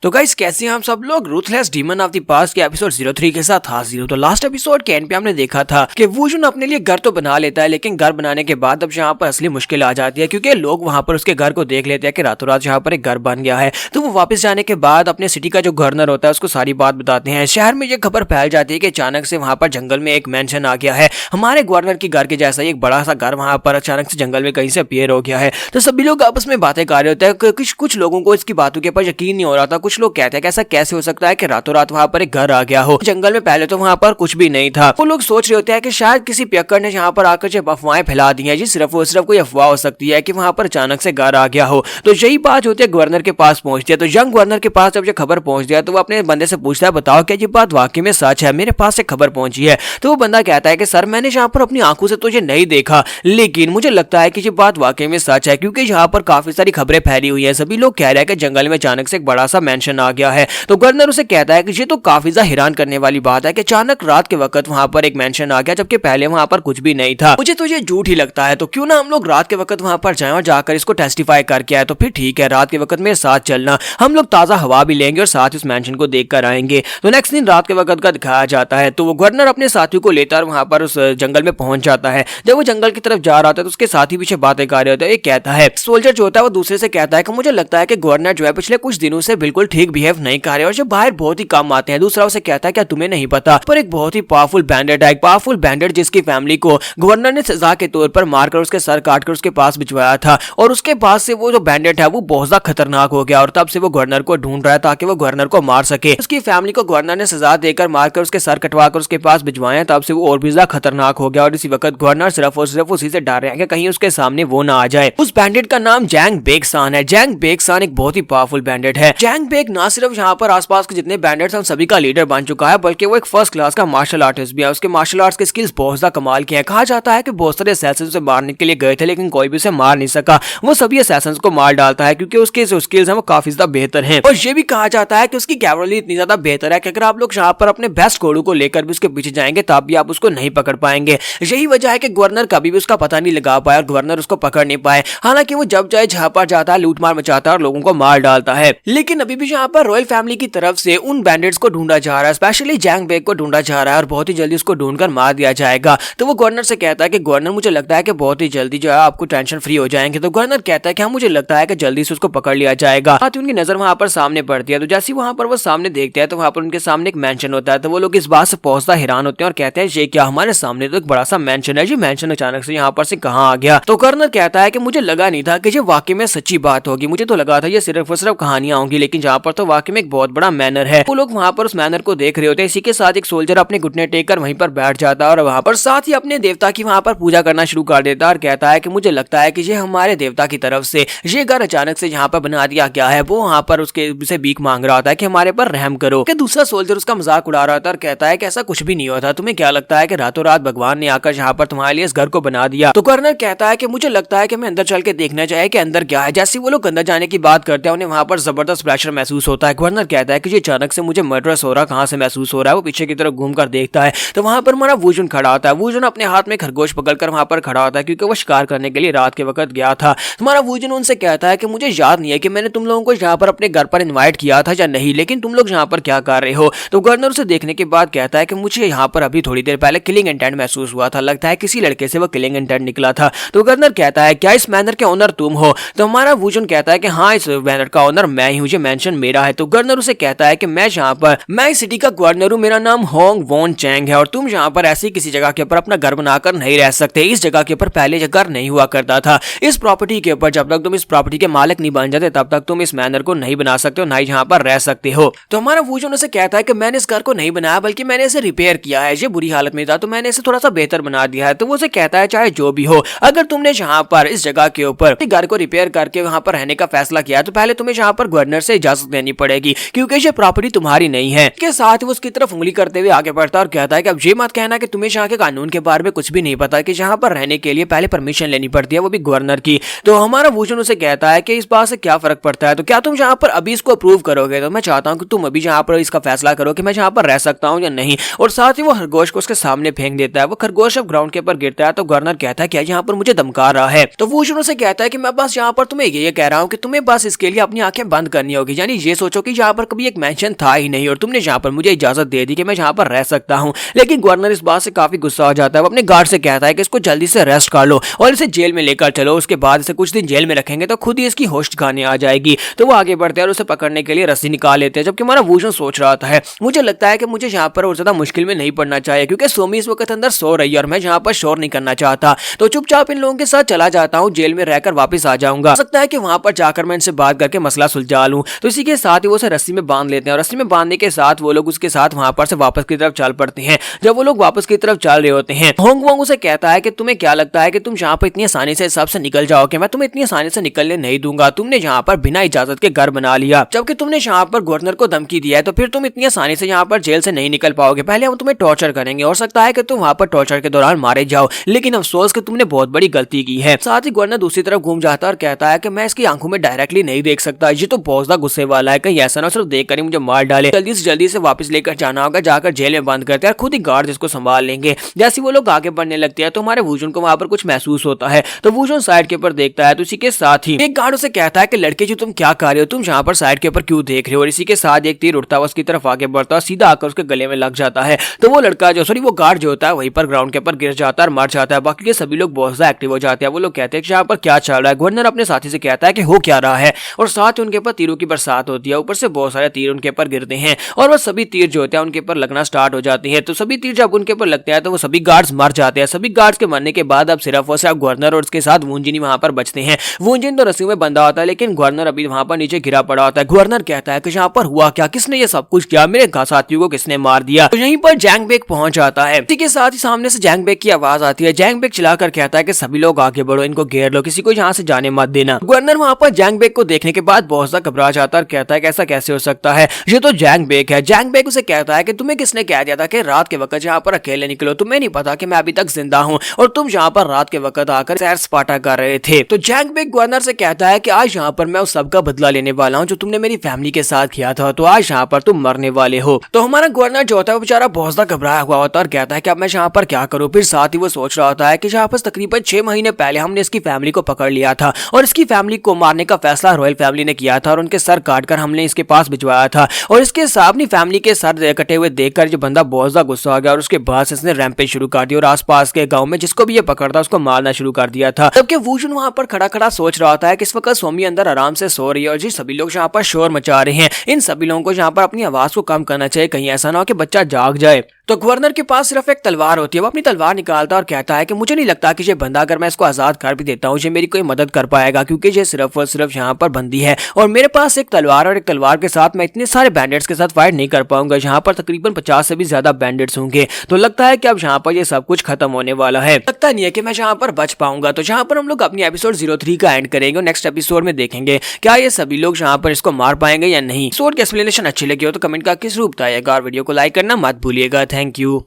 तो गाइस कैसे हैं हम सब लोग ruthless demon of the past के एपिसोड 03 के साथ हाजिर हूं। तो लास्ट एपिसोड के एंड पे हमने देखा था कि वुजुन अपने लिए घर तो बना लेता है, लेकिन घर बनाने के बाद अब यहाँ पर असली मुश्किल आ जाती है, क्योंकि लोग वहाँ पर उसके घर को देख लेते हैं कि रातों रात यहाँ पर एक घर बन गया है। तो वो वापस जाने के बाद अपने सिटी का जो गवर्नर होता है उसको सारी बात बताते हैं। शहर में ये खबर फैल जाती है कि अचानक से वहाँ पर जंगल में एक मेंशन आ गया है, हमारे गवर्नर की घर के जैसा ही एक बड़ा सा घर वहाँ पर अचानक से जंगल में कहीं से अपीयर हो गया है। तो सभी लोग आपस में बातें कर रहे होते हैं। कुछ लोगों को इसकी बातों के ऊपर यकीन नहीं हो रहा था। कुछ लोग कहते हैं कि ऐसा कैसे हो सकता है कि रातों रात वहाँ पर एक घर आ गया हो, जंगल में पहले तो वहाँ पर कुछ भी नहीं था। वो लोग सोच रहे होते हैं कि शायद किसी पियक्कड़ ने यहाँ पर आकर जो अफवाहें फैला दी हैं, जी सिर्फ कोई अफवाह हो सकती है कि वहाँ पर अचानक से घर आ गया हो। तो यही बात होती है गवर्नर के पास पहुंचती है। तो यंग गवर्नर के पास जब ये खबर पहुंचती है तो वो अपने बंदे से पूछता है, बताओ क्या ये बात वाकई में सच है, मेरे पास एक खबर पहुंची है। तो वो बंदा कहता है कि सर मैंने यहाँ पर अपनी आंखों से तो ये नहीं देखा, लेकिन मुझे लगता है कि ये बात वाकई में सच है, क्योंकि यहाँ पर काफी सारी खबरें फैली हुई है। सभी लोग कह रहे हैं कि जंगल में अचानक से एक बड़ा सा मेंशन आ गया है। तो गवर्नर उसे कहता है कि ये तो काफी ज्यादा हैरान करने वाली बात है कि अचानक रात के वक्त वहां पर एक मेंशन आ गया, जबकि पहले वहां पर कुछ भी नहीं था। मुझे तो ये झूठ ही लगता है, तो क्यों ना हम लोग रात के वक्त वहां पर जाएं और जाकर इसको टेस्टिफाई करके आए। तो फिर ठीक है, रात के वक्त मेरे साथ चलना, हम लोग ताजा हवा भी लेंगे और साथ उस मेंशन को देख कर आएंगे। तो नेक्स्ट दिन रात के वक्त का दिखाया जाता है। तो वो गवर्नर अपने साथियों को लेकर वहां पर उस जंगल में पहुंच जाता है। जब वो जंगल की तरफ जा रहा था तो उसके साथी पीछे बातें कर रहे होते हैं। एक कहता है, सोल्जर जो होता है वो दूसरे से कहता है कि मुझे लगता है कि गवर्नर जो है पिछले कुछ दिनों से बिल्कुल ठीक बिहेव नहीं कर रहे और जो बाहर बहुत ही कम आते हैं। दूसरा उसे कहता है क्या तुम्हें नहीं पता, पर एक बहुत ही पावरफुल बैंडेड है, एक पावरफुल बैंडेड जिसकी फैमिली को गवर्नर ने सजा के तौर पर मारकर उसके सर काटकर उसके पास भिजवाया था, और उसके बाद से वो जो बैंडेड है वो बहुत ज्यादा खतरनाक हो गया और तब से वो गवर्नर को ढूंढ रहा है ताकि वो गवर्नर को मार सके। उसकी फैमिली को गवर्नर ने सजा देकर मारकर उसके सर कटवाकर उसके पास भिजवाया, तब से वो और भी ज्यादा खतरनाक हो गया। और इसी वक्त गवर्नर सिर्फ और सिर्फ उसी से डर रहे हैं कि कहीं उसके सामने वो ना आ जाए। उस बैंडेड का नाम जैंग बेकसान है। जैंग बेकसान एक बहुत ही पावरफुल बैंडेड है। जैंग बेक ना सिर्फ यहाँ पर आसपास के जितने बैंडेड्स हैं सभी का लीडर बन चुका है, बल्कि वो एक फर्स्ट क्लास का मार्शल आर्टिस्ट भी है। उसके मार्शल आर्ट्स के स्किल्स बहुत ज्यादा कमाल के हैं। कहा जाता है कि बहुत सारे असैसिन्स उसे मारने के लिए गए थे, लेकिन कोई भी उसे मार नहीं सका। वो सभी असैसिन्स को मार डालता है क्योंकि उसके जो स्किल्स हैं वो काफी ज्यादा बेहतर हैं। और ये भी कहा जाता है कि उसकी कैवलरी इतनी ज्यादा बेहतर है कि अगर आप लोग यहाँ पर अपने बेस्ट घोड़ों को लेकर भी उसके पीछे जाएंगे तब भी आप उसको नहीं पकड़ पाएंगे। यही वजह है कि गवर्नर कभी भी उसका पता नहीं लगा पाया और गवर्नर उसको पकड़ नहीं पाए। हालांकि वो जब चाहे जहाँ पर जाता है लूट मार मचाता है और लोगों को मार डालता है। लेकिन अभी भी यहाँ पर रॉयल फैमिली की तरफ से उन बैंडेड्स को ढूंढा जा रहा है, स्पेशली जैंग बेक को ढूंढा जा रहा है और बहुत ही जल्दी उसको ढूंढकर मार दिया जाएगा। तो वो गवर्नर से कहता है कि गवर्नर मुझे लगता है कि बहुत ही जल्दी जो है आपको टेंशन फ्री हो जाएंगे। तो गवर्नर कहता है कि हाँ मुझे लगता है कि जल्दी से उसको पकड़ लिया जाएगा। उनकी नजर वहां पर सामने पड़ती है। तो जैसे वहां पर वो सामने देखते हैं तो वहां पर उनके सामने एक मेंशन होता है। तो वो लोग इस बात से पहुंचता हैरान होते हैं और कहते हैं ये क्या, हमारे सामने तो एक बड़ा सा मेंशन है, ये मेंशन अचानक से यहाँ पर से कहाँ आ गया। तो गवर्नर कहता है कि मुझे लगा नहीं था कि ये वाकई में सच्ची बात होगी, मुझे तो लगा था ये सिर्फ और सिर्फ कहानियां होंगी, लेकिन जहाँ पर तो वाकई में एक बहुत बड़ा मैनर है। वो लोग वहां पर उस मैनर को देख रहे होते हैं। इसी के साथ एक सोल्जर अपने घुटने टेक कर वहीं पर बैठ जाता है और वहां पर साथ ही अपने देवता की वहां पर पूजा करना शुरू कर देता है और कहता है कि मुझे लगता है कि ये हमारे देवता की तरफ से ये घर अचानक से यहाँ पर बना दिया गया है। वो वहां पर उससे भीख मांग रहा होता है कि हमारे पर रहम करो। कि दूसरा सोल्जर उसका मजाक उड़ा रहा होता है और कहता है कि ऐसा कुछ भी नहीं हुआ था, तुम्हें क्या लगता है कि रातों रात भगवान ने आकर यहाँ पर तुम्हारे लिए इस घर को बना दिया। तो गवर्नर कहता है कि मुझे लगता है कि मैं अंदर चल के देखना चाहिए कि अंदर क्या है। जैसे वो लोग अंदर जाने की बात करते हैं उन्हें वहां पर जबरदस्त प्रेशर महसूस होता है। गवर्नर कहता है कि ये अचानक से मुझे मर्डरस हो रहा कहाँ से महसूस हो रहा है। वो पीछे की तरफ घूमकर देखता है तो वहां पर हमारा वुजुन खड़ा होता है। वुजुन अपने हाथ में खरगोश पकड़कर वहां पर खड़ा होता है क्योंकि वो शिकार करने के लिए रात के वक्त गया था। तुम्हारा वुजुन उनसे कहता है कि मुझे याद नहीं है कि मैंने तुम लोगों को यहाँ पर अपने घर पर इन्वाइट किया था या नहीं, लेकिन तुम लोग यहाँ पर क्या कर रहे हो। तो गवर्नर उसे देखने के बाद कहता है कि मुझे यहाँ पर अभी थोड़ी देर पहले किलिंग इंटेंट महसूस हुआ था, लगता है किसी लड़के से वो किलिंग इंटेंट निकला था। तो गवर्नर कहता है क्या इस मैनर के ओनर तुम हो। तो हमारा वुजुन कहता है कि हाँ इस मैनर का ओनर मैं ही हूँ, ये मेंशन मेरा है। तो गवर्नर उसे कहता है कि मैं यहाँ पर मैं इस सिटी का गवर्नर हूँ, मेरा नाम होंग वॉन चैंग है और तुम यहाँ पर ऐसी किसी जगह के ऊपर अपना घर बनाकर नहीं रह सकते। इस जगह के ऊपर पहले ये घर नहीं हुआ करता था। इस प्रॉपर्टी के ऊपर जब तक तुम इस प्रॉपर्टी के मालिक नहीं बन जाते तब तक तुम इस मैनर को नहीं बना सकते हो, ना ही यहाँ पर रह सकते हो। तो हमारा वुजुन उसे कहता है कि मैंने इस घर को नहीं बनाया बल्कि मैंने इसे रिपेयर किया है, ये बुरी हालत में था तो मैंने इसे थोड़ा सा बेहतर बना दिया है। तो वो उसे कहता है चाहे जो भी हो, अगर तुमने यहाँ पर इस जगह के ऊपर घर को रिपेयर करके वहां पर रहने का फैसला किया तो पहले तुम्हें यहाँ पर गवर्नर से इजाजत लेनी पड़ेगी क्योंकि ये प्रॉपर्टी तुम्हारी नहीं है। के साथ वो उसकी तरफ उंगली करते हुए आगे बढ़ता और कहता है कि अब ये मत कहना कि तुम्हें यहाँ के कानून के बारे में कुछ भी नहीं पता कि यहाँ पर रहने के लिए पहले परमिशन लेनी पड़ती है, वो भी गवर्नर की। तो हमारा वुजुन उसे कहता है कि इस बात से क्या फर्क पड़ता है, तो क्या तुम यहाँ पर अभी इसको अप्रूव करोगे। तो मैं चाहता हूँ कि तुम अभी यहाँ पर इसका फैसला करो कि मैं यहाँ पर रह सकता हूँ या नहीं। और साथ ही वो खरगोश को उसके सामने फेंक देता है। वो खरगोश जब ग्राउंड के ऊपर गिरता है तो गवर्नर कहता है क्या यहाँ पर मुझे धमका रहा है। तो वुजुन उसे कहता है कि मैं बस यहाँ पर तुम्हें ये कह रहा हूँ कि तुम्हें बस इसके लिए अपनी आंखें बंद करनी होगी, यानी ये सोचो कि यहाँ पर कभी एक मेंशन था ही नहीं और तुमने यहाँ पर मुझे इजाजत दे दी कि मैं यहाँ पर रह सकता हूँ। लेकिन गवर्नर इस बात से काफी गुस्सा हो जाता है। वो अपने गार्ड से कहता है कि इसको जल्दी से अरेस्ट कर लो और इसे जेल में लेकर चलो, उसके बाद इसे कुछ दिन जेल में रखेंगे तो खुद ही इसकी होश ठिकाने आ जाएगी। तो वो आगे बढ़ते हैं और उसे पकड़ने के लिए रस्सी निकाल लेते हैं, जबकि हमारा वूजन सोच रहा है मुझे लगता है कि मुझे यहाँ पर और ज्यादा मुश्किल में नहीं पड़ना चाहिए क्योंकि सोमी इस वक्त अंदर सो रही है और मैं यहाँ पर शोर नहीं करना चाहता, तो चुपचाप इन लोगों के साथ चला जाता हूँ, जेल में रहकर वापस आ जाऊंगा। हो सकता है कि वहां पर जाकर मैं इनसे बात करके मसला सुलझा लूं। तो इसी के साथ ही वो उसे रस्सी में बांध लेते हैं और रस्सी में बांधने के साथ वो लोग उसके साथ वहां पर से वापस की तरफ चल पड़ते हैं। जब वो लोग वापस की तरफ चल रहे होते हैं, होंग वोंग उसे कहता है कि तुम्हें क्या लगता है कि तुम यहाँ पर इतनी आसानी से सब से निकल जाओगे? मैं तुम्हें इतनी आसानी से निकलने नहीं दूंगा। तुमने यहाँ पर बिना इजाजत के घर बना लिया, जबकि तुमने यहाँ पर गवर्नर को धमकी दिया है, तो फिर तुम इतनी आसानी से यहाँ पर जेल से नहीं निकल पाओगे। पहले हम तुम्हें टॉर्चर करेंगे, हो सकता है कि तुम वहाँ पर टॉर्चर के दौरान मारे जाओ, लेकिन अफसोस कि तुमने बहुत बड़ी गलती की है। साथ ही गवर्नर दूसरी तरफ घूम जाता है और कहता है कि मैं इसकी आंखों में डायरेक्टली नहीं देख सकता, ये तो बहुत ज्यादा गुस्से वाला है, कहीं ऐसा ना सिर्फ देख कर ही मुझे मार डाले। जल्दी से वापस लेकर जाना होगा, जाकर जेल में बंद करते हैं, खुद ही गार्ड इसको संभाल लेंगे। जैसे वो लोग आगे बढ़ने लगते हैं तो हमारे वूजन को वहां पर कुछ महसूस होता है, तो वूजन साइड के ऊपर देखता है। तो इसी के साथ ही एक गार्ड उसे कहता है कि लड़के जो तुम क्या कर रहे हो, तुम यहाँ पर साइड के ऊपर क्यों देख रहे हो? और इसी के साथ एक तीर उड़ता हुआ उसकी तरफ आगे बढ़ता है, सीधा आकर उसके गले में लग जाता है। तो वो लड़का वो गार्ड जो होता है वहीं पर ग्राउंड के ऊपर गिर जाता है और मर जाता है। बाकी के सभी लोग बहुत ज्यादा एक्टिव हो जाते हैं। वो लोग कहते हैं कि यहाँ पर क्या चल रहा है। गवर्नर अपने साथी से कहता है कि हो क्या रहा है, और साथ ही उनके ऊपर तीरों की बरसात होती है। ऊपर से बहुत सारे तीर उनके ऊपर गिरते हैं और वो सभी तीर जो होते हैं उनके ऊपर लगना स्टार्ट हो जाती है। तो सभी तीर जब उनके ऊपर लगते हैं तो वो सभी गार्ड्स मर जाते हैं। सभी गार्ड्स के मरने के बाद अब सिर्फ और सिर्फ गवर्नर और उसके साथ वूंजिन वहां पर बचते हैं। वूंजिन तो रस्सी में बंधा होता है, लेकिन गवर्नर अभी वहां पर नीचे गिरा पड़ा होता है। गवर्नर कहता है कि यहाँ पर हुआ क्या, किसने ये सब कुछ किया, मेरे साथियों को किसने मार दिया? तो यहीं पर जैंग बेक पहुंच जाता है। इसी के साथ ही सामने से जैंग बेक की आवाज आती है। जैंग बेक चिल्लाकर कहता है कि सभी लोग आगे बढ़ो, इनको घेर लो, किसी को यहाँ से जाने मत देना। गवर्नर वहां पर जैंग बेक को देखने के बाद बहुत ज्यादा घबरा जाता है और कहता है कि ऐसा कैसे हो सकता है, ये तो जैंग बेक है। जैंग बेक उसे कहता है कि तुम्हें किसने कह दिया था कि रात के वक्त यहाँ पर अकेले निकलो? तुम्हें नहीं पता कि मैं अभी तक जिंदा हूँ और तुम यहाँ पर रात के वक्त आकर सैर सपाटा कर रहे थे? तो जैंग बेक गवर्नर से कहता है कि आज यहाँ पर मैं उस सबका बदला लेने वाला हूँ जो तुमने मेरी फैमिली के साथ किया था, तो आज यहाँ पर तुम मरने वाले हो। तो हमारा गवर्नर जो होता है वो बेचारा बहुत ज्यादा घबराया हुआ होता है और कहता है कि अब मैं यहाँ पर क्या करूँ। फिर साथ ही वो सोच रहा होता है कि यहाँ पर तकरीबन 6 महीने पहले हमने इसकी फैमिली को पकड़ लिया था और इसकी फैमिली को मारने का फैसला रॉयल फैमिली ने किया था और उनके सर काटकर हमने इसके पास भिजवाया था। और इसके साथ अपनी फैमिली के सर कटे हुए देखकर जो बंदा बहुत ज्यादा गुस्सा आ गया और उसके बाद इसने रैंपेज शुरू कर दिया और आसपास के गांव में जिसको भी ये पकड़ता उसको मारना शुरू कर दिया था। जबकि वूजन वहां पर खड़ा खड़ा सोच रहा होता है कि इस वक्त सोमी अंदर आराम से सो रही है और जी सभी लोग यहाँ पर शोर मचा रहे हैं। इन सभी लोगों को यहाँ पर अपनी आवाज को कम करना चाहिए, कहीं ऐसा ना हो कि बच्चा जाग जाए। तो गवर्नर के पास सिर्फ एक तलवार होती है। वो अपनी तलवार निकालता है और कहता है कि मुझे नहीं लगता कि ये बंदा अगर मैं इसको आजाद कर भी देता हूँ ये मेरी कोई मदद कर पाएगा, क्योंकि ये सिर्फ और सिर्फ यहाँ पर बंदी है और मेरे पास एक तलवार और एक तलवार के साथ मैं इतने सारे बैंडेट्स के साथ फाइट नहीं कर पाऊंगा। यहाँ पर तकरीबन 50 से भी ज्यादा बैंडेट्स होंगे। तो लगता है कि अब यहाँ पर ये सब कुछ खत्म होने वाला है। लगता नहीं है कि मैं यहाँ पर बच पाऊंगा। तो यहाँ पर हम लोग अपनी एपिसोड 03 का एंड करेंगे और नेक्स्ट एपिसोड में देखेंगे क्या ये सभी लोग यहाँ पर इसको मार पाएंगे या नहीं। एपिसोड की एक्सप्लेनेशन अच्छी लगी हो तो कमेंट करके जरूर बताइएगा और वीडियो को लाइक करना मत भूलिएगा। Thank you.